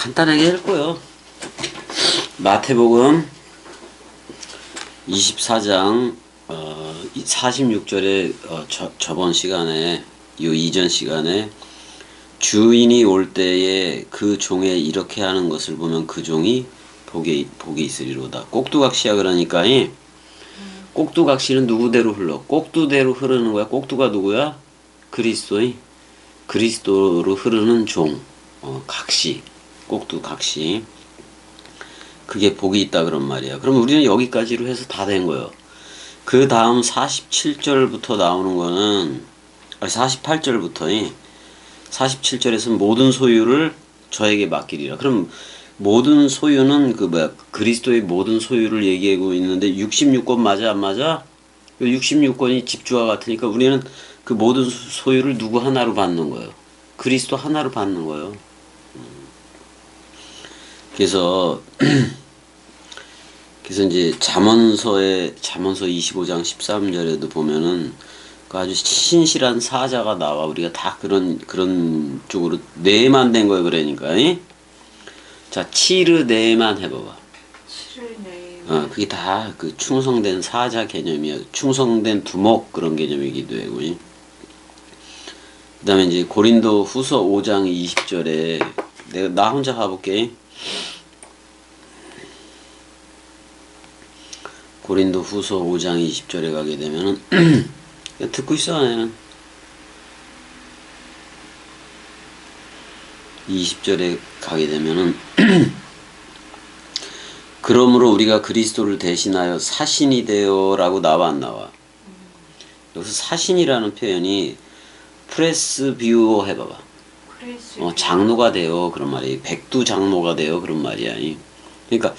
간단하게 읽고요. 마태복음 24장 46절에 저번 시간에 이전 시간에 주인이 올 때에 그 종에 이렇게 하는 것을 보면 그 종이 복이 있으리로다. 꼭두각시야. 그러니까 꼭두각시는 누구대로 흘러? 꼭두대로 흐르는 거야. 꼭두가 누구야? 그리스도로 흐르는 종. 각시. 꼭두각시. 그게 복이 있다 그런 말이야. 그럼 우리는 여기까지로 해서 다 된 거예요. 그 다음 47절부터 나오는 거는 48절부터 47절에서 모든 소유를 저에게 맡기리라. 그럼 모든 소유는 그리스도의 모든 소유를 얘기하고 있는데 66권 맞아 안 맞아? 66권이 집주와 같으니까 우리는 그 모든 소유를 누구 하나로 받는 거예요. 그리스도 하나로 받는 거예요. 그래서 이제 잠언서 25장 13절에도 보면은 그 아주 신실한 사자가 나와. 우리가 다 그런 쪽으로 내만 된 거예요. 그러니까. 자, 치르네만 해봐봐. 치르네. 그게 다 그 충성된 사자 개념이야. 충성된 두목 그런 개념이기도 하고. 그 다음에 이제 고린도 후서 5장 20절에 나 혼자 가볼게. 고린도 후서 5장 20절에 가게 되면은 듣고 있어. 나는 20절에 가게 되면은 그러므로 우리가 그리스도를 대신하여 사신이 되어 라고 나와 안 나와? 여기서 사신이라는 표현이 프레스비오 해봐봐. 장로가 되어 그런 말이에요. 백두 장로가 되어 그런 말이야. 그러니까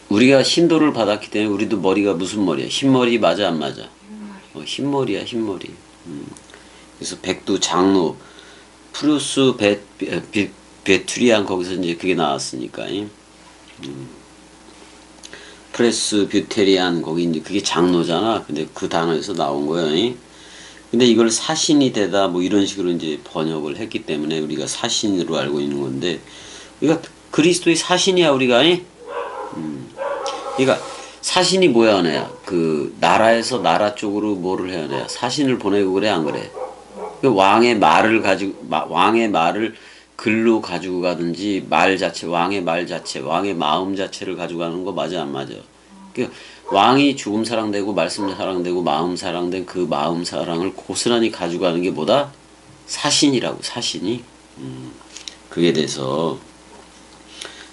우리가 신도를 받았기 때문에 우리도 머리가 무슨 머리야? 흰머리 맞아 안 맞아? 흰머리야 흰머리. 그래서 백두 장로 프루스 베투리안 거기서 이제 그게 나왔으니까. 프레스 뷰테리안 거기 이제 그게 장로잖아. 근데 그 단어에서 나온 거예요. 근데 이걸 사신이 되다 뭐 이런 식으로 이제 번역을 했기 때문에 우리가 사신으로 알고 있는 건데, 우리가 그리스도의 사신이야 우리가. 그러니까 사신이 뭐야 하나야? 그 나라에서 나라 쪽으로 뭐를 해야 돼? 사신을 보내고 그래 안 그래? 그 왕의 말을 글로 가지고 가든지 왕의 말 자체, 왕의 마음 자체를 가지고 가는 거 맞아 안 맞아? 그 왕이 죽음 사랑되고 말씀 사랑되고 마음 사랑된 그 마음 사랑을 고스란히 가지고 가는 게 뭐다? 사신이라고. 사신이. 그게 돼서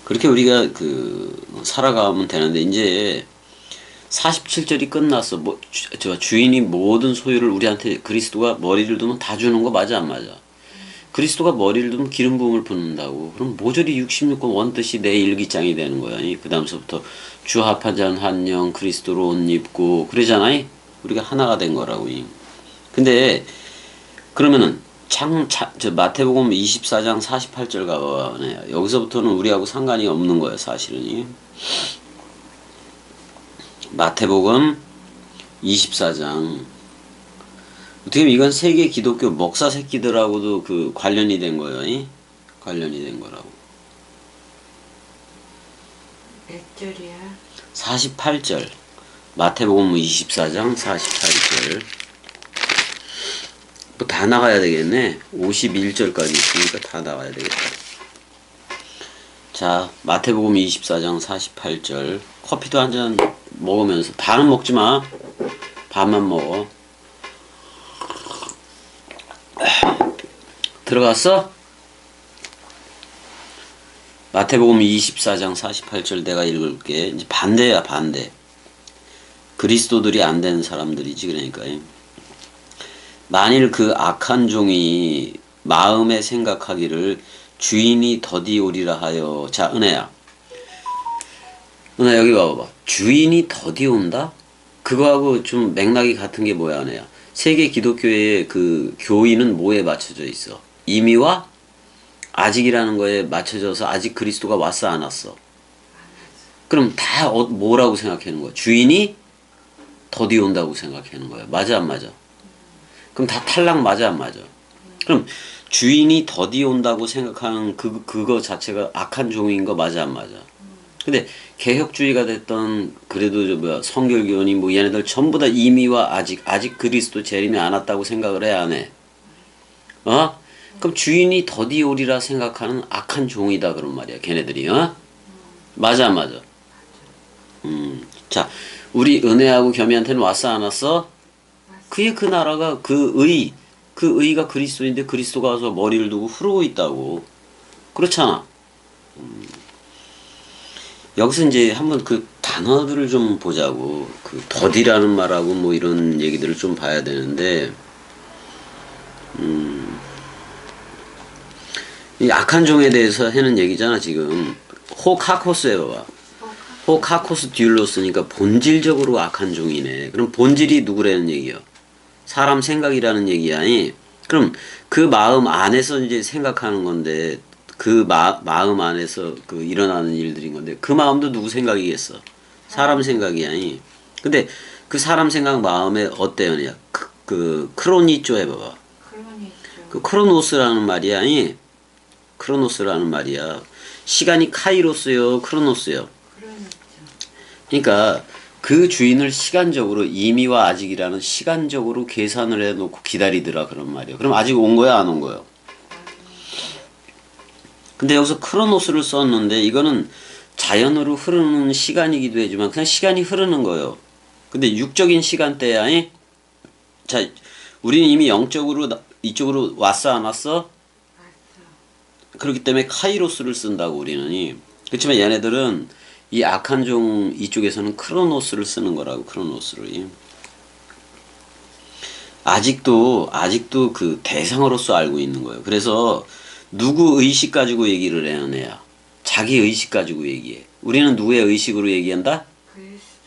그렇게 우리가 살아가면 되는데, 이제 47절이 끝났어. 주인이 모든 소유를 우리한테, 그리스도가 머리를 두면 다 주는 거 맞아 안 맞아? 그리스도가 머리를 두면 기름 부음을 붓는다고. 그럼 모조리 66권 원뜻이 내 일기장이 되는 거야. 그 다음서부터 주 합한 자는 한 영 그리스도로 옷 입고 그러잖아. 우리가 하나가 된 거라고. 근데 그러면은 마태복음 24장 48절 가봐요. 여기서부터는 우리하고 상관이 없는 거예요, 사실은. 마태복음 24장. 어떻게 보면 이건 세계 기독교 목사 새끼들하고도 관련이 된 거예요. 관련이 된 거라고. 몇 절이야? 48절. 마태복음 24장 48절. 뭐 다 나가야 되겠네. 51절까지 있으니까 다 나가야 되겠다. 자, 마태복음 24장 48절. 커피도 한 잔 먹으면서, 다는 먹지 마. 반만 먹어. 들어갔어? 마태복음 24장 48절 내가 읽을게. 이제 반대야, 반대. 그리스도들이 안 된 사람들이지, 그러니까. 만일 그 악한 종이 마음에 생각하기를 주인이 더디 오리라 하여. 자, 은혜야 여기 봐봐. 주인이 더디 온다? 그거하고 좀 맥락이 같은 게 뭐야, 은혜야? 세계 기독교의 그 교인은 뭐에 맞춰져 있어? 임의와 아직이라는 거에 맞춰져서 아직 그리스도가 왔어 안 왔어? 그럼 다 뭐라고 생각하는 거야? 주인이 더디 온다고 생각하는 거야. 맞아 안 맞아? 그럼 다 탈락 맞아 안 맞아? 그럼 주인이 더디 온다고 생각하는 그거 자체가 악한 종인 거 맞아 안 맞아? 근데 개혁주의가 됐던 그래도 저 뭐야 성결교원이 뭐 얘네들 전부 다 이미와 아직 그리스도 재림이 안 왔다고 생각을 해 안 해? 어? 그럼 주인이 더디 오리라 생각하는 악한 종이다 그런 말이야 걔네들이 어? 맞아 안 맞아? 자 우리 은혜하고 겸이한테는 왔어 안 왔어? 그게 그 나라가 그 의가 그리스도인데 그리스도가 와서 머리를 두고 흐르고 있다고 그렇잖아. 여기서 이제 한번 그 단어들을 좀 보자고 그 더디라는 말하고 뭐 이런 얘기들을 좀 봐야 되는데 이 악한 종에 대해서 하는 얘기잖아 지금. 호카코스에 봐봐. 호카코스 듀일로스니까 본질적으로 악한 종이네. 그럼 본질이 누구라는 얘기야? 사람 생각이라는 얘기야. 그럼 그 마음 안에서 이제 생각하는 건데 그 마음 안에서 그 일어나는 일들인 건데 그 마음도 누구 생각이겠어? 사람 생각이야. 근데 그 사람 생각 마음에 어때요? 그 크로니조 해봐봐. 그 크로노스라는 말이야. 크로노스라는 말이야. 시간이 카이로스요, 크로노스요. 그러니까 그 주인을 시간적으로 이미와 아직이라는 시간적으로 계산을 해놓고 기다리더라 그런 말이야. 그럼 아직 온 거야, 안 온 거야? 근데 여기서 크로노스를 썼는데 이거는 자연으로 흐르는 시간이기도 하지만 그냥 시간이 흐르는 거예요. 근데 육적인 시간대야. 자, 우리는 이미 영적으로 이쪽으로 왔어 안 왔어? 그렇기 때문에 카이로스를 쓴다고 우리는. 그렇지만 얘네들은 이 악한 종 이쪽에서는 크로노스를 쓰는 거라고 크로노스를. 아직도 그 대상으로서 알고 있는 거예요. 그래서 누구 의식 가지고 얘기를 해야 해야 자기 의식 가지고 얘기해. 우리는 누구의 의식으로 얘기한다?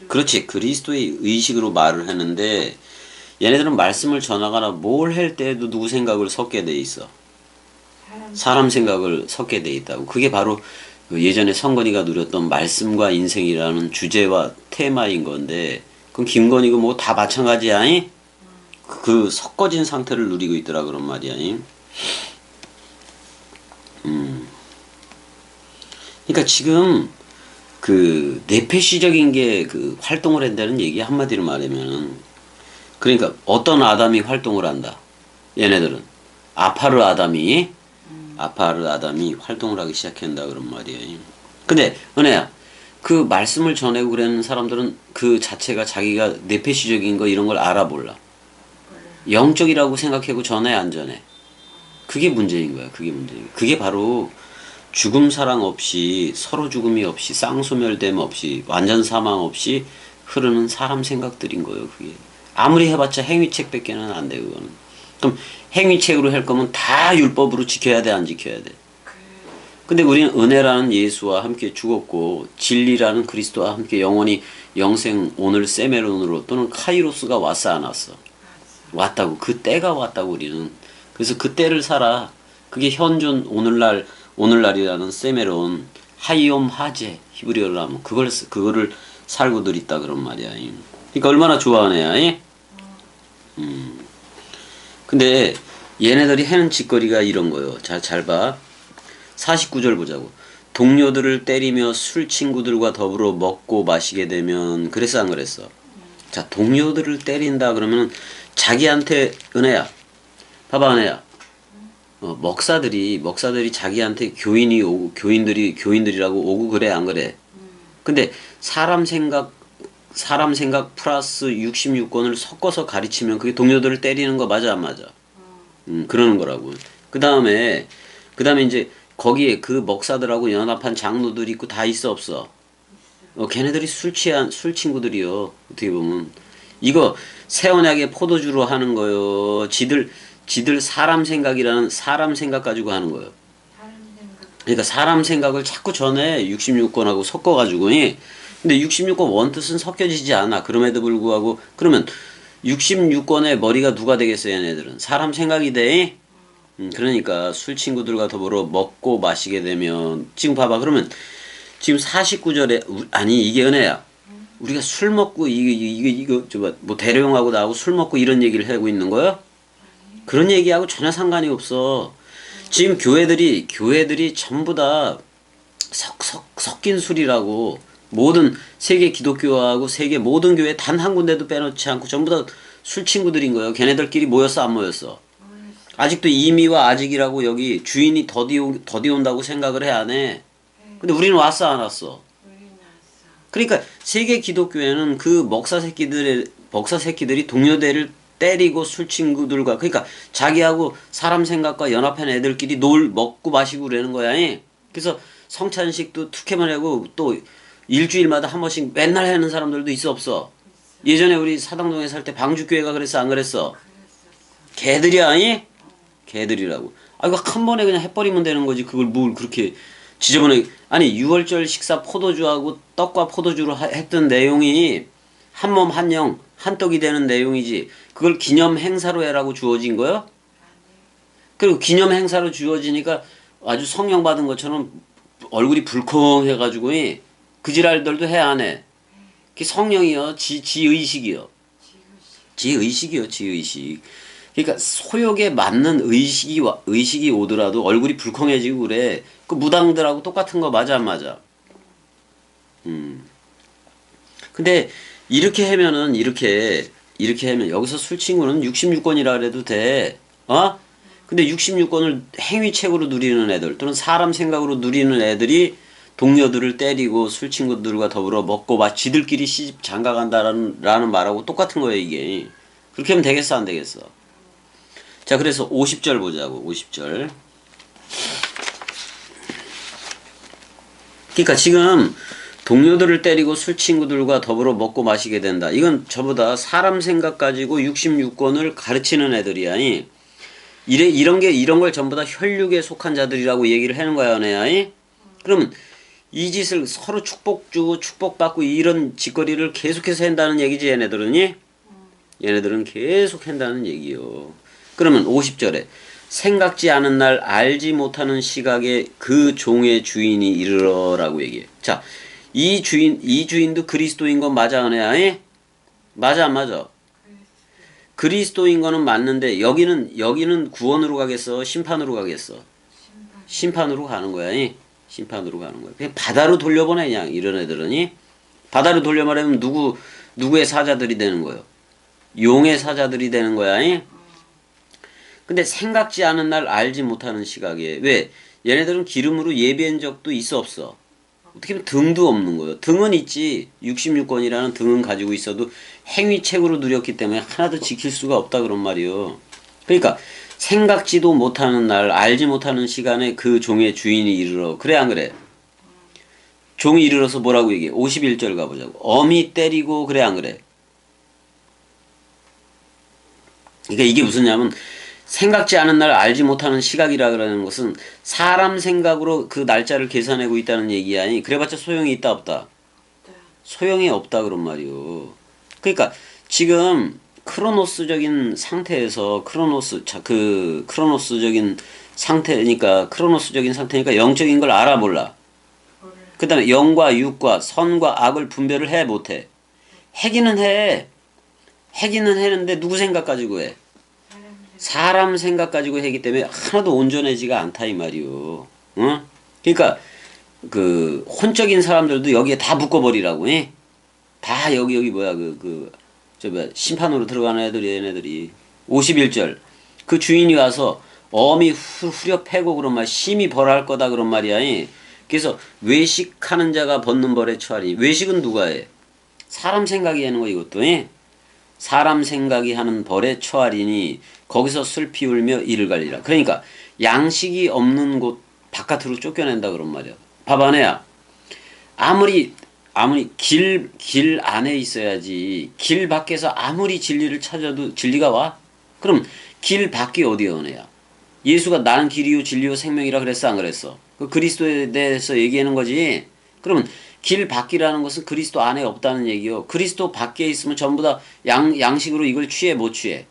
그렇지. 그리스도의 의식으로 말을 하는데 얘네들은 말씀을 전하거나 뭘 할 때에도 누구 생각을 섞게 돼 있어. 사람 생각을 섞게 돼 있다고. 그게 바로 예전에 성건이가 누렸던 말씀과 인생이라는 주제와 테마인 건데 그럼 김건희가 뭐 다 마찬가지야. 그 섞어진 상태를 누리고 있더라 그런 말이야. 그러니까 지금 그 내페시적인 게 그 활동을 한다는 얘기 한마디로 말하면은 그러니까 어떤 아담이 활동을 한다. 얘네들은 아파르 아담이 활동을 하기 시작한다 그런 말이야. 근데 은혜야 그 말씀을 전하고 그러는 사람들은 그 자체가 자기가 내페시적인 거 이런 걸 알아볼라. 영적이라고 생각하고 전해 안 전해. 그게 문제인 거야. 그게 문제인 거야. 그게 바로 죽음 사랑 없이 서로 죽음이 없이 쌍소멸됨 없이 완전 사망 없이 흐르는 사람 생각들인 거예요. 그게 아무리 해봤자 행위책밖에는 안 돼. 그거는. 그럼 행위책으로 할 거면 다 율법으로 지켜야 돼, 안 지켜야 돼? 근데 우리는 은혜라는 예수와 함께 죽었고 진리라는 그리스도와 함께 영원히 영생 오늘 세메론으로 또는 카이로스가 왔어 안 왔어? 왔다고. 그 때가 왔다고 우리는. 그래서 그 때를 살아. 그게 현존 오늘날이라는 세메론 하이옴 하제 히브리어로 하면 그거를 살고들 있다 그런 말이야. 그러니까 얼마나 좋아하네. 근데 얘네들이 하는 짓거리가 이런 거예요. 잘 봐. 49절 보자고. 동료들을 때리며 술 친구들과 더불어 먹고 마시게 되면 그랬어 안 그랬어? 자, 동료들을 때린다 그러면 자기한테 은혜야. 봐봐 은혜야. 먹사들이 자기한테 교인들이라고 오고 그래 안 그래? 근데 사람 생각 플러스 66권을 섞어서 가르치면 그게 동료들을 때리는 거 맞아 안 맞아? 그러는 거라고. 그 다음에 이제 거기에 그 먹사들하고 연합한 장로들이 있고 다 있어 없어? 걔네들이 술 친구들이요. 어떻게 보면 이거 새 언약의 포도주로 하는 거요. 지들 사람 생각 가지고 하는 거예요. 그러니까 사람 생각을 자꾸 전해 66권하고 섞어가지고. 근데 66권 원뜻은 섞여지지 않아. 그럼에도 불구하고 그러면 66권의 머리가 누가 되겠어요? 얘네들은 사람 생각이 돼. 그러니까 술 친구들과 더불어 먹고 마시게 되면 지금 봐봐. 그러면 지금 49절에 아니 이게 은혜야. 우리가 술 먹고 이거 뭐 대령하고 나하고 술 먹고 이런 얘기를 하고 있는 거야? 그런 얘기하고 전혀 상관이 없어. 지금 교회들이 전부 다 섞인 술이라고. 모든 세계 기독교하고 세계 모든 교회 단 한 군데도 빼놓지 않고 전부 다 술 친구들인 거예요. 걔네들끼리 모였어 안 모였어? 아직도 이미와 아직이라고 여기 주인이 더디 온다고 생각을 해 안 해? 근데 우리는 왔어 안 왔어? 우리 났어. 그러니까 세계 기독교회는 그 먹사 새끼들이 동료들을 때리고 술 친구들과 그러니까 자기하고 사람 생각과 연합한 애들끼리 먹고 마시고 그러는 거야. 이. 그래서 성찬식도 툭해만 하고 또 일주일마다 한 번씩 맨날 하는 사람들도 있어 없어? 예전에 우리 사당동에 살 때 방주교회가 그랬어 안 그랬어? 개들이야. 아니? 개들이라고. 아 이거 한 번에 그냥 해버리면 되는 거지. 그걸 뭘 그렇게 지저분하게. 아니 6월절 식사 포도주하고 떡과 포도주로 했던 내용이 한 몸 한 영 한 떡이 되는 내용이지. 그걸 기념 행사로 해라고 주어진 거요? 그리고 기념 행사로 주어지니까 아주 성령 받은 것처럼 얼굴이 불컹해가지고 그 지랄들도 해 안 해? 그게 성령이요. 지의식이요. 지의식이요. 지의식. 그러니까 소욕에 맞는 의식이 오더라도 얼굴이 불컹해지고 그래. 그 무당들하고 똑같은 거 맞아 안 맞아? 근데 이렇게 하면은 이렇게 하면 여기서 술 친구는 66권이라 그래도 돼. 어? 근데 66권을 행위책으로 누리는 애들 또는 사람 생각으로 누리는 애들이 동료들을 때리고 술 친구들과 더불어 먹고 지들끼리 시집 장가 간다라는 말하고 똑같은 거예요, 이게. 그렇게 하면 되겠어, 안 되겠어? 자, 그래서 50절 보자고, 50절. 그러니까 지금 동료들을 때리고 술 친구들과 더불어 먹고 마시게 된다. 이건 전부 다 사람 생각 가지고 66권을 가르치는 애들이야. 이런 걸 전부 다 혈육에 속한 자들이라고 얘기를 하는 거야, 내야. 그러면 이 짓을 서로 축복 주고 축복받고 이런 짓거리를 계속해서 한다는 얘기지, 얘네들은. 얘네들은 계속 한다는 얘기요. 그러면 50절에 생각지 않은 날 알지 못하는 시각에 그 종의 주인이 이르러라고 얘기해. 자, 이 주인도 그리스도인 건 맞아, 은혜야? 맞아, 안 맞아? 그리스도인 거는 맞는데 여기는 구원으로 가겠어? 심판으로 가겠어? 심판으로 가는 거야. 심판으로 가는 거야. 그냥 바다로 돌려보내 그냥 이런 애들은. 바다로 돌려보내면 누구의 사자들이 되는 거예요? 용의 사자들이 되는 거야. 근데 생각지 않은 날 알지 못하는 시각에 왜? 얘네들은 기름으로 예비한 적도 있어 없어? 어떻게 보면 등도 없는 거예요. 등은 있지. 66권이라는 등은 가지고 있어도 행위책으로 누렸기 때문에 하나도 지킬 수가 없다 그런 말이요. 그러니까 생각지도 못하는 날 알지 못하는 시간에 그 종의 주인이 이르러. 그래 안 그래? 종이 이르러서 뭐라고 얘기해? 51절 가보자고. 어미 때리고 그래 안 그래? 그러니까 이게 무슨 냐면 생각지 않은 날 알지 못하는 시각이라 그러는 것은 사람 생각으로 그 날짜를 계산하고 있다는 얘기야. 그래봤자 소용이 있다 없다? 소용이 없다 그런 말이요. 그러니까 지금 크로노스적인 상태에서 크로노스적인 상태니까 영적인 걸 알아 몰라. 그 다음에 영과 육과 선과 악을 분별을 해 못해? 해기는 해. 해기는 했는데 누구 생각 가지고 해? 사람 생각 가지고 하기 때문에 하나도 온전하지가 않다 이 말이요. 응? 그러니까 그 혼적인 사람들도 여기에 다 묶어버리라고. 다 여기 뭐야 심판으로 들어가는 애들이 얘네들이. 51절 그 주인이 와서 어미 후려 패고 그런 말 심히 벌할 거다 그런 말이야. 그래서 외식하는 자가 벗는 벌에 처하리. 외식은 누가 해? 사람 생각이 하는 거 이것도. 사람 생각이 하는 벌에 처하리니 거기서 슬피 울며 이를 갈리라. 그러니까 양식이 없는 곳 바깥으로 쫓겨낸다 그런 말이야. 봐봐 내야. 아무리 길 안에 있어야지. 길 밖에서 아무리 진리를 찾아도 진리가 와? 그럼 길 밖이 어디야 은혜야? 예수가 나는 길이요 진리요 생명이라 그랬어 안 그랬어? 그 그리스도에 대해서 얘기하는 거지. 그러면 길 밖이라는 것은 그리스도 안에 없다는 얘기요. 그리스도 밖에 있으면 전부 다 양식으로 이걸 취해 못 취해?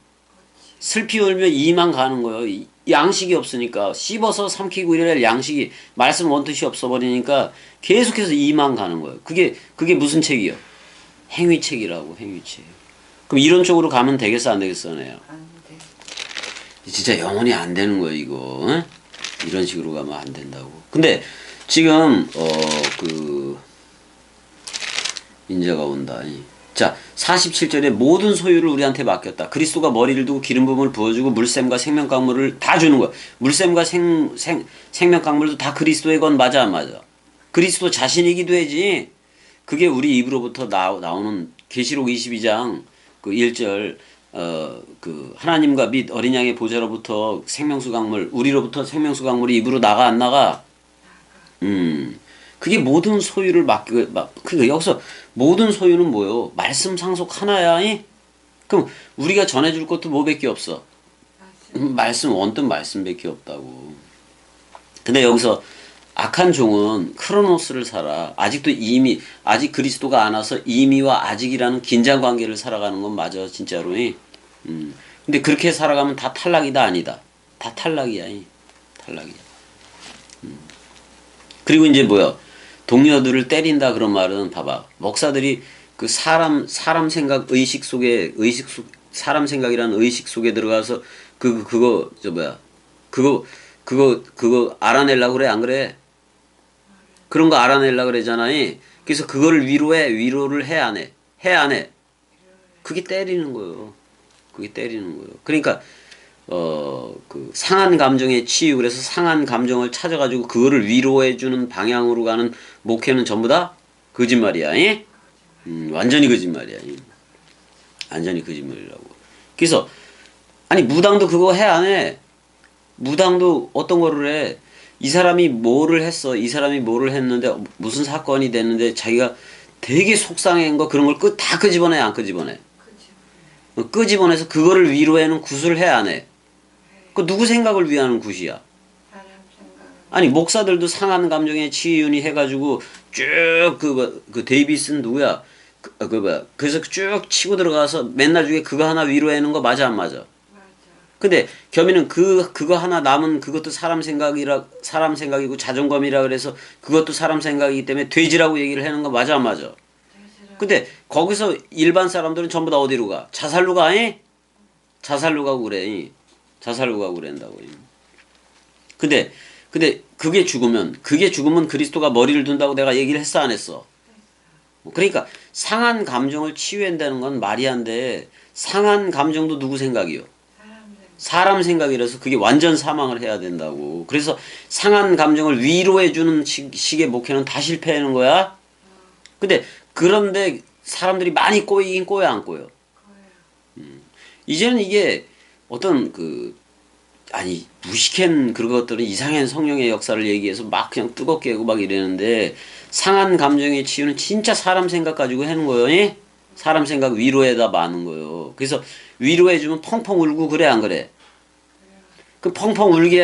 슬피 울며 이만 가는 거예요. 양식이 없으니까 씹어서 삼키고 이럴 양식이 말씀 원뜻이 없어버리니까 계속해서 이만 가는 거예요. 그게 무슨 책이요? 행위책이라고. 행위책. 그럼 이런 쪽으로 가면 되겠어 안 되겠어? 네요. 진짜 영혼이 안 되는 거예요, 이거. 응? 이런 식으로 가면 안 된다고. 근데 지금 인자가 온다. 자, 47절에 모든 소유를 우리한테 맡겼다. 그리스도가 머리를 두고 기름 부음을 부어주고 물샘과 생명 강물을 다 주는 거야. 물샘과 생명 강물도 다 그리스도의 건 맞아 안 맞아? 그리스도 자신이기도 하지. 그게 우리 입으로부터 나오는 계시록 22장 그 1절 하나님과 및 어린 양의 보좌로부터 생명수 강물, 우리로부터 생명수 강물이 입으로 나가 안 나가? 그게 모든 소유를 그러니까 여기서 모든 소유는 뭐요? 말씀 상속 하나야. 그럼 우리가 전해줄 것도 뭐밖에 없어? 말씀, 원뜻 말씀밖에 없다고. 근데 여기서 악한 종은 크로노스를 살아. 아직 그리스도가 안 와서 이미와 아직이라는 긴장 관계를 살아가는 건 맞아, 진짜로. 근데 그렇게 살아가면 다 탈락이다, 아니다? 다 탈락이야, 탈락이야. 그리고 이제 뭐야? 동료들을 때린다 그런 말은 봐봐. 목사들이 그 사람 생각 사람 생각이라는 의식 속에 들어가서 그거 알아내려고 그래, 안 그래? 그런 거 알아내려고 그러잖아. 그래서 그거를 위로를 해, 안 해? 해, 안 해? 그게 때리는 거예요. 그게 때리는 거예요. 그러니까 그 상한 감정에 치유, 그래서 상한 감정을 찾아가지고 그거를 위로해주는 방향으로 가는 목회는 전부 다 거짓말이야. 완전히 거짓말이야. 완전히 거짓말이라고. 그래서 아니 무당도 그거 해, 안 해? 무당도 어떤 거를 해? 이 사람이 뭐를 했어? 이 사람이 뭐를 했는데 무슨 사건이 됐는데 자기가 되게 속상한 거 그런 걸 다 끄집어내, 안 끄집어내? 끄집어내서 그거를 위로하는 굿을 해, 안 해? 그 누구 생각을 위하는 굿이야? 아니 목사들도 상한 감정에 치유니 해가지고 쭉 그 데이비슨 누구야? 그래서 쭉 치고 들어가서 맨날 중에 그거 하나 위로하는 거 맞아 안 맞아? 근데 겸이는 그거 하나 남은 그것도 사람 생각이고 자존감이라 그래서 그것도 사람 생각이기 때문에 돼지라고 얘기를 하는 거 맞아 안 맞아? 근데 거기서 일반 사람들은 전부 다 어디로 가? 자살로 가? 자살로 가고 그래. 자살로 가고 그런다고. 근데 그게 죽으면 그리스도가 머리를 둔다고 내가 얘기를 했어 안 했어? 그러니까 상한 감정을 치유한다는 건 말이 안 돼. 상한 감정도 누구 생각이요? 사람 생각이라서 그게 완전 사망을 해야 된다고. 그래서 상한 감정을 위로해주는 식의 목회는 다 실패하는 거야. 그런데 사람들이 많이 꼬이긴 꼬여 안 꼬여? 이제는 이게 어떤 무식한 그런 것들은 이상한 성령의 역사를 얘기해서 막 그냥 뜨겁게 하고 막 이러는데 상한 감정의 치유는 진짜 사람 생각 가지고 하는 거예요. 사람 생각 위로에다 마는 거예요. 그래서 위로해주면 펑펑 울고 그래 안 그래? 그 펑펑 울게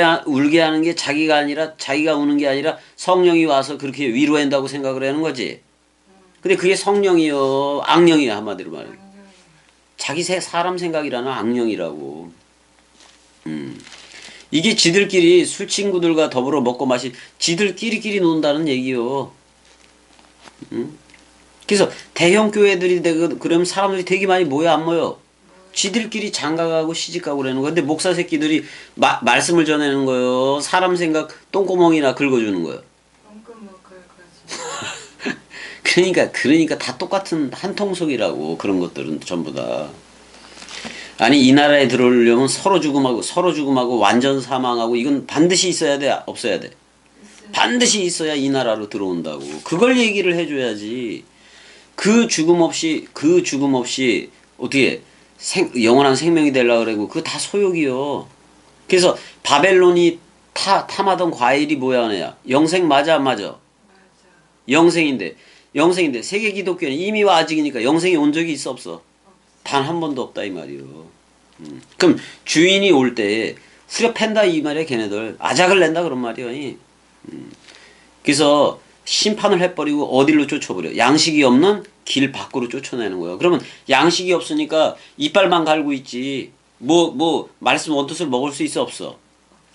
하는 게 자기가 우는 게 아니라 성령이 와서 그렇게 위로한다고 생각을 하는 거지. 근데 그게 성령이요, 악령이요, 한마디로 말해. 사람 생각이라는 악령이라고. 이게 지들끼리 술 친구들과 더불어 먹고 지들끼리끼리 논다는 얘기요. 그래서 대형 교회들이 그러면 사람들이 되게 많이 모여 안 모여? 지들끼리 장가가고 시집가고 그러는 거야. 근데 목사 새끼들이 말씀을 전하는 거요. 사람 생각 똥구멍이나 긁어주는 거예요. 그러니까 다 똑같은 한 통속이라고. 그런 것들은 전부 다. 아니 이 나라에 들어오려면 서로 죽음하고 완전 사망하고 이건 반드시 있어야 돼, 없어야 돼? 반드시 있어야 이 나라로 들어온다고. 그걸 얘기를 해줘야지. 그 죽음 없이 어떻게 영원한 생명이 되려고 그러고 그거 다 소욕이요. 그래서 바벨론이 탐하던 과일이 뭐야 하냐? 영생 맞아 안 맞아? 영생인데 세계 기독교는 이미와 아직이니까 영생이 온 적이 있어 없어? 단 한 번도 없다 이 말이요. 그럼 주인이 올 때 후려팬다 이 말이야. 걔네들 아작을 낸다 그런 말이야. 그래서 심판을 해버리고 어디로 쫓아버려? 양식이 없는 길 밖으로 쫓아내는 거예요. 그러면 양식이 없으니까 이빨만 갈고 있지. 말씀 원뜻을 먹을 수 있어 없어?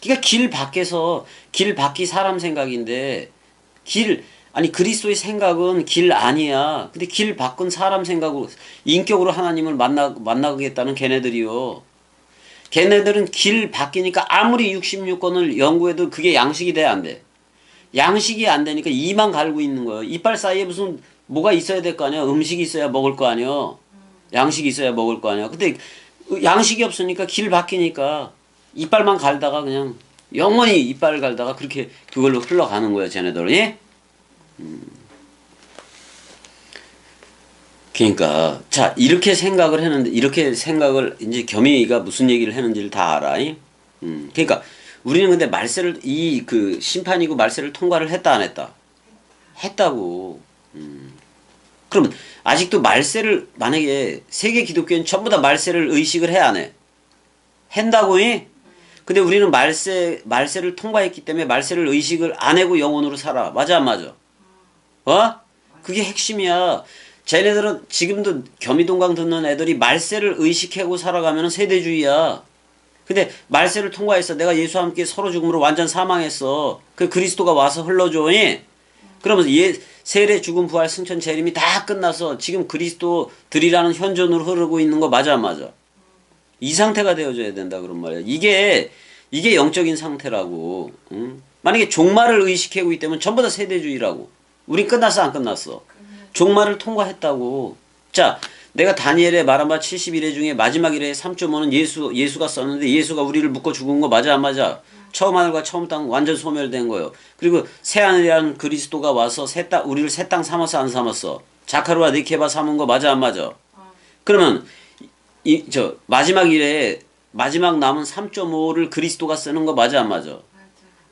그러니까 길 밖이 사람 생각인데 그리스도의 생각은 길 아니야. 근데 길 밖은 사람 생각으로 인격으로 하나님을 만나겠다는 걔네들이요. 걔네들은 길 바뀌니까 아무리 66권을 연구해도 그게 양식이 돼, 안 돼? 양식이 안 되니까 이만 갈고 있는 거예요. 이빨 사이에 무슨 뭐가 있어야 될 거 아니야? 음식이 있어야 먹을 거 아니야? 양식이 있어야 먹을 거 아니야? 근데 양식이 없으니까 길 바뀌니까 이빨만 갈다가 그냥 영원히 이빨을 갈다가 그렇게 그걸로 흘러가는 거야, 쟤네들이. 그러니까 자 이렇게 생각을 했는데 이렇게 생각을 이제 겸이가 무슨 얘기를 했는지를 다 알아. 그러니까 우리는 근데 말세를 이 그 심판이고 말세를 통과를 했다 안 했다? 했다고. 그러면 아직도 말세를 만약에 세계 기독교인 전부 다 말세를 의식을 해 안 해? 한다고이? 근데 우리는 말세를 통과했기 때문에 말세를 의식을 안 하고 영혼으로 살아. 맞아 안 맞아? 어? 그게 핵심이야. 쟤네들은 지금도 겸이동강 듣는 애들이 말세를 의식하고 살아가면 세대주의야. 근데 말세를 통과했어. 내가 예수와 함께 서로 죽음으로 완전 사망했어. 그 그리스도가 와서 흘러줘. 그러면서 세례 죽음 부활 승천 재림이 다 끝나서 지금 그리스도들이라는 현존으로 흐르고 있는 거 맞아 안 맞아? 이 상태가 되어져야 된다 그런 말이야. 이게 영적인 상태라고. 응? 만약에 종말을 의식하고 있다면 전부 다 세대주의라고. 우린 끝났어 안 끝났어? 종말을 통과했다고. 자, 내가 다니엘에 말한 바 71회 중에 마지막 일에 3.5는 예수가 썼는데 예수가 우리를 묶어 죽은 거 맞아 안 맞아? 처음 하늘과 처음 땅 완전 소멸된 거예요. 그리고 새하늘이라는 그리스도가 와서 우리를 새 땅 삼았어 안 삼았어? 자카르와 니케바 삼은 거 맞아 안 맞아? 그러면 마지막 일에 마지막 남은 3.5를 그리스도가 쓰는 거 맞아 안 맞아?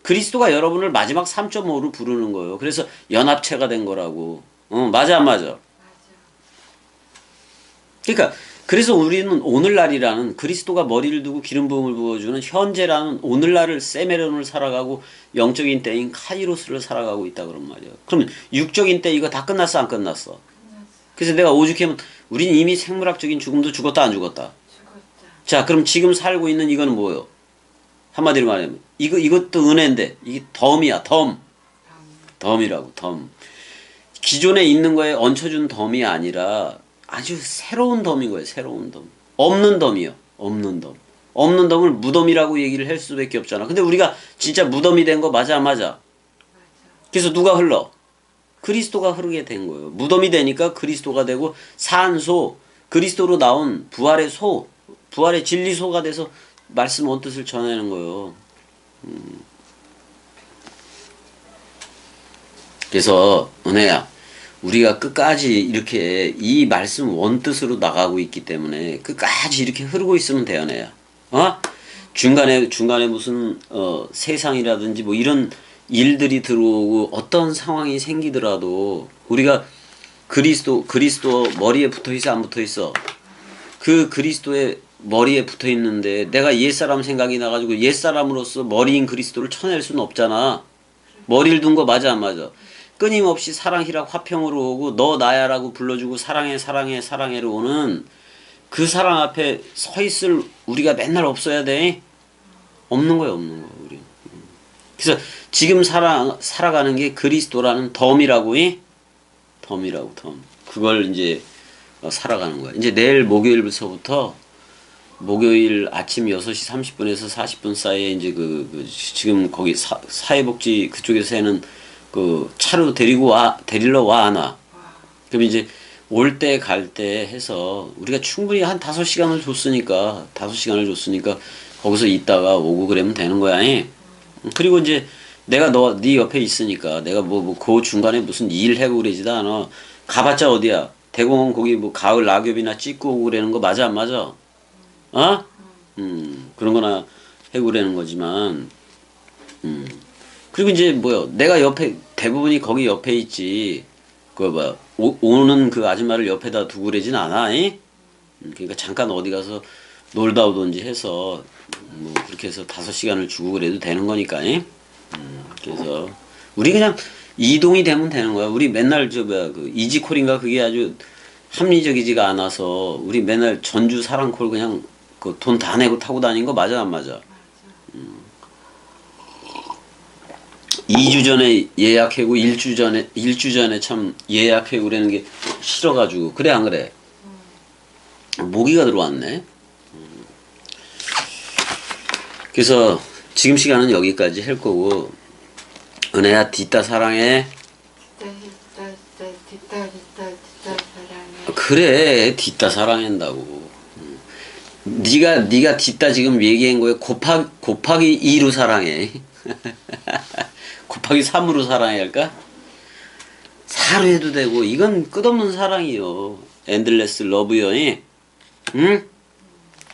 그리스도가 여러분을 마지막 3.5로 부르는 거예요. 그래서 연합체가 된 거라고. 맞아 안 맞아? 그러니까 그래서 우리는 오늘날이라는 그리스도가 머리를 두고 기름 부음을 부어주는 현재라는 오늘날을 세메론을 살아가고 영적인 때인 카이로스를 살아가고 있다 그런 말이야. 그러면 육적인 때 이거 다 끝났어 안 끝났어? 그래서 내가 오죽하면 우린 이미 생물학적인 죽음도 죽었다 안 죽었다? 자 그럼 지금 살고 있는 이거는 뭐예요? 한마디로 말하면 이것도 은혜인데 이게 덤이야 덤. 덤이라고 덤. 기존에 있는 거에 얹혀준 덤이 아니라 아주 새로운 덤인 거예요. 새로운 덤. 없는 덤이요. 없는 덤. 없는 덤을 무덤이라고 얘기를 할 수밖에 없잖아. 근데 우리가 진짜 무덤이 된 거 맞아 안 맞아? 그래서 누가 흘러? 그리스도가 흐르게 된 거예요. 무덤이 되니까 그리스도가 되고 산소, 그리스도로 나온 부활의 소, 부활의 진리소가 돼서 말씀 원뜻을 전하는 거예요. 그래서 은혜야 우리가 끝까지 이렇게 이 말씀 원뜻으로 나가고 있기 때문에 끝까지 이렇게 흐르고 있으면 돼요, 은혜야. 중간에 무슨 세상이라든지 뭐 이런 일들이 들어오고 어떤 상황이 생기더라도 우리가 그리스도 머리에 붙어 있어 안 붙어 있어? 그 그리스도의 머리에 붙어 있는데 내가 옛사람 생각이 나가지고 옛사람으로서 머리인 그리스도를 쳐낼 수는 없잖아. 머리를 둔 거 맞아 안 맞아? 끊임없이 사랑이라 화평으로 오고 너 나야라고 불러주고 사랑해 사랑해 사랑해로 오는 그 사랑 앞에 서 있을 우리가 맨날 없어야 돼? 없는 거야 없는 거 우리. 그래서 지금 살아가는 게 그리스도라는 덤이라고 덤이라고 덤. 그걸 이제 살아가는 거야. 이제 내일 목요일부터 목요일 아침 6시 30분에서 40분 사이에 이제 지금 거기 사회복지 그쪽에서 해는 그 차로 데리러 와 안 와. 그럼 이제 올 때 갈 때 해서 우리가 충분히 한 5시간을 줬으니까 거기서 있다가 오고 그러면 되는 거야. 그리고 이제 내가 네 옆에 있으니까 내가 그 중간에 무슨 일 하고 그러지도 않아. 가봤자 어디야? 대공원 거기 뭐 가을 낙엽이나 찍고 오고 그러는 거 맞아 안 맞아? 그런 거나 하고 그러는 거지만 그리고 이제 내가 옆에 대부분이 거기 옆에 있지. 오는 그 아줌마를 옆에다 두고 그러진 않아. 그러니까 잠깐 어디 가서 놀다 오든지 해서 뭐 그렇게 해서 5시간을 주고 그래도 되는 거니까. 그래서 우리 그냥 이동이 되면 되는 거야. 우리 맨날 그 이지콜인가 그게 아주 합리적이지가 않아서 우리 맨날 전주 사랑콜 그냥 그 돈 다 내고 타고 다닌 거 맞아 안 맞아? 2주 전에 예약하고 1주 전에 참 예약하고 그러는 게 싫어가지고 그래 안 그래? 모기가 들어왔네. 그래서 지금 시간은 여기까지 할 거고, 은혜야 뒷따 사랑해. 뒷따 사랑해. 그래, 뒷따 사랑한다고. 네가 뒷따 지금 얘기한 거에 곱하기 2로 사랑해. 곱하기 3으로 사랑해야 할까? 4로 해도 되고, 이건 끝없는 사랑이요. 엔들레스 러브요. 응?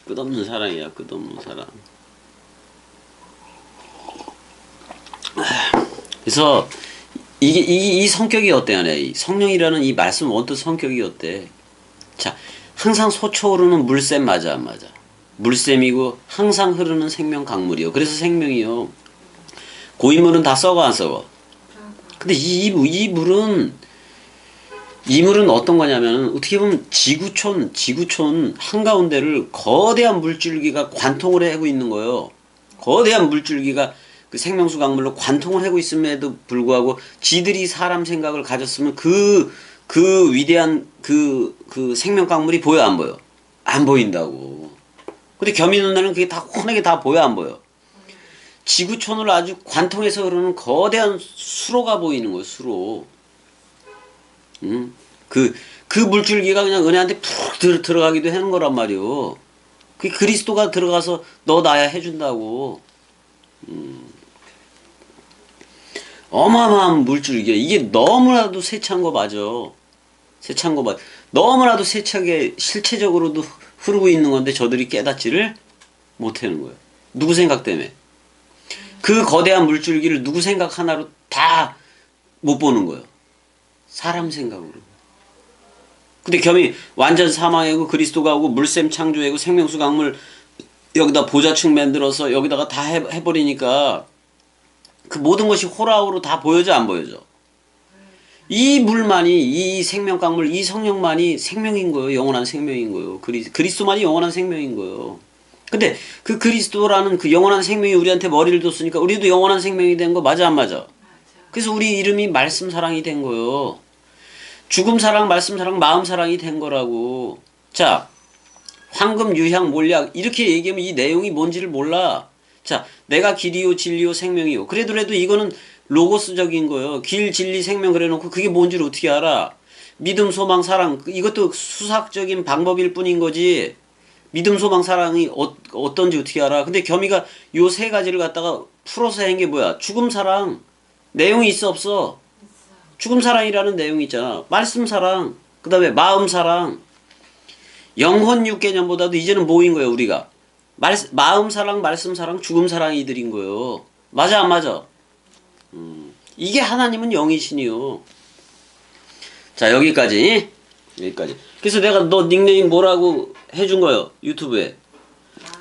끝없는 사랑이야, 끝없는 사랑. 그래서 이 성격이 어때, 이 성령이라는 이 말씀 원뜻 성격이 어때? 자, 항상 솟아오르는 물샘 맞아 안 맞아? 물샘이고 항상 흐르는 생명 강물이요. 그래서 생명이요. 고인물은 다 썩어 안 썩어? 근데 이 물은 어떤 거냐면 어떻게 보면 지구촌 한가운데를 거대한 물줄기가 관통을 하고 있는 거예요. 거대한 물줄기가 그 생명수 강물로 관통을 하고 있음에도 불구하고 지들이 사람 생각을 가졌으면 그 위대한 그 생명 강물이 보여 안 보여? 안 보인다고. 근데 겸이 눈에는 그게 다 환하게 다 보여 안 보여? 지구촌을 아주 관통해서 흐르는 거대한 수로가 보이는 거예요. 수로. 그 물줄기가 그냥 은혜한테 푹 들어가기도 하는 거란 말이요. 그 그리스도가 들어가서 너 나야 해준다고. 어마어마한 물줄기야. 이게 너무나도 세찬 거 맞아. 세찬 거 맞아. 너무나도 세차게 실체적으로도 흐르고 있는 건데 저들이 깨닫지를 못하는 거예요. 누구 생각 때문에? 그 거대한 물줄기를 누구 생각 하나로 다 못 보는 거예요. 사람 생각으로. 근데 겸이 완전 사망이고 그리스도가 오고 물샘 창조하고 생명수 강물 여기다 보좌층 만들어서 여기다가 다 해버리니까 그 모든 것이 호라우로 다 보여져 안 보여져? 이 물만이 이 생명 강물 이 성령만이 생명인 거예요. 영원한 생명인 거예요. 그리스도만이 영원한 생명인 거예요. 근데 그 그리스도라는 그 영원한 생명이 우리한테 머리를 뒀으니까 우리도 영원한 생명이 된 거 맞아 안 맞아? 그래서 우리 이름이 말씀 사랑이 된 거예요. 죽음 사랑, 말씀 사랑, 마음 사랑이 된 거라고. 자, 황금, 유향, 몰약 이렇게 얘기하면 이 내용이 뭔지를 몰라. 자, 내가 길이요, 진리요, 생명이요. 그래도 이거는 로고스적인 거예요. 길, 진리, 생명 그래놓고 그게 뭔지를 어떻게 알아? 믿음, 소망, 사랑 이것도 수학적인 방법일 뿐인 거지. 믿음, 소망, 사랑이 어떤지 어떻게 알아? 근데 겸이가 요 세 가지를 갖다가 풀어서 한 게 뭐야? 죽음, 사랑. 내용이 있어 없어? 죽음 사랑이라는 내용이 있잖아. 말씀 사랑, 그 다음에 마음 사랑, 영혼 육 개념보다도 이제는 뭐인 거예요, 우리가? 마음 사랑, 말씀 사랑, 죽음 사랑이 이들인 거예요. 맞아, 안 맞아? 이게 하나님은 영이시니요. 자, 여기까지. 여기까지. 그래서 내가 너 닉네임 뭐라고 해준 거예요, 유튜브에.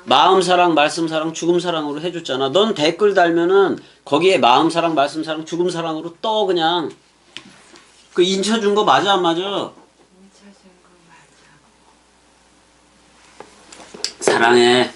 마음 사랑, 말씀 사랑, 죽음 사랑으로 해줬잖아. 넌 댓글 달면은 거기에 마음 사랑, 말씀 사랑, 죽음 사랑으로 떠 그냥. 그 인쳐준 거 맞아 안 맞아? 훔쳐준 거 맞아. 사랑해.